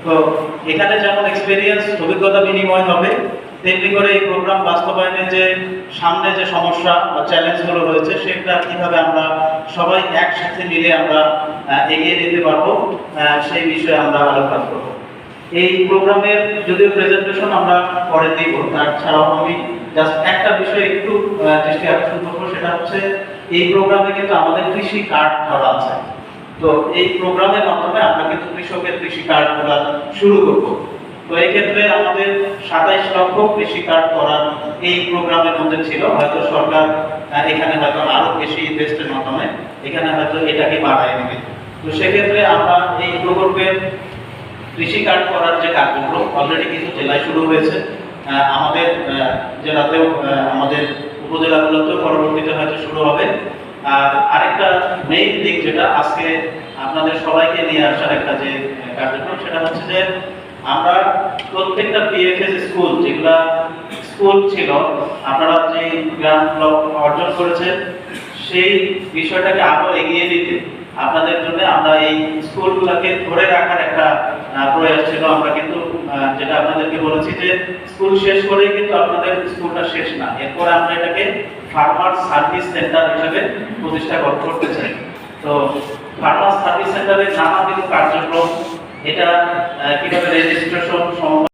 তো এখানে যেমন এক্সপেরিয়েন্স অভিজ্ঞতা বিনিময় হবে, তেমনি করে এই প্রোগ্রাম বাস্তবায়নে যে সামনে যে সমস্যা বা চ্যালেঞ্জগুলো রয়েছে সেটা কিভাবে আমরা সবাই একসাথে মিলে আমরা এগিয়ে নিতে পারবো সেই বিষয়ে আমরা আলোচনা করব। এই প্রোগ্রামের যদিও প্রেজেন্টেশন আমরা পরে দিব, তাছাড়াও আমি জাস্ট একটা বিষয়ে একটু দৃষ্টি আকর্ষণ করবো, সেটা হচ্ছে এই প্রোগ্রামে কিন্তু আমাদের কৃষি কার্ড ধরা আছে। তো এই প্রোগ্রামের মাধ্যমে আমরা কিন্তু কৃষকের কৃষি কার্ডগুলো শুরু করব। তো এই ক্ষেত্রে আমাদের 27 লক্ষ কৃষি কার্ড করার এই প্রোগ্রামের মধ্যে ছিল। হয়তো সরকার এখানে হয়তো আরো বেশি ইনভেস্টের মাধ্যমে এখানে হয়তো এটাকে বাড়ায় নেবে। তো সেক্ষেত্রে আমরা এই প্রকল্পের কৃষি কার্ড করার যে কার্যক্রম অলরেডি কিছু জেলায় শুরু হয়েছে, আমাদের জেলাতেও আমাদের উপজেলাগুলোতেও পরবর্তীতে হয়তো শুরু হবে। আর আরেকটা মেইন দিক যেটা আজকে আপনাদের সবাইকে নিয়ে আসার একটা যে কার্যক্রম, সেটা হচ্ছে যে আমরা প্রত্যেকটা পিএফএস স্কুল যেগুলা স্কুল ছিল আপনারা যে জ্ঞান অর্জন করেছেন সেই বিষয়টাকে আরো এগিয়ে দিতে আপনাদের জন্য আমরা এই স্কুলগুলোকে ধরে রাখার একটা প্রয়াস ছিল। আমরা কিন্তু যেটা আপনাদেরকে বলেছি যে স্কুল শেষ করেই কিন্তু আপনাদের স্কুলটা শেষ না, এরপর আমরা এটাকে ফার্মার সার্ভিস সেন্টার হিসেবে প্রতিষ্ঠা করতে চাই। তো ফার্মার সার্ভিস সেন্টারের নানাবিধ কার্যক্রম, এটা কিভাবে রেজিস্ট্রেশন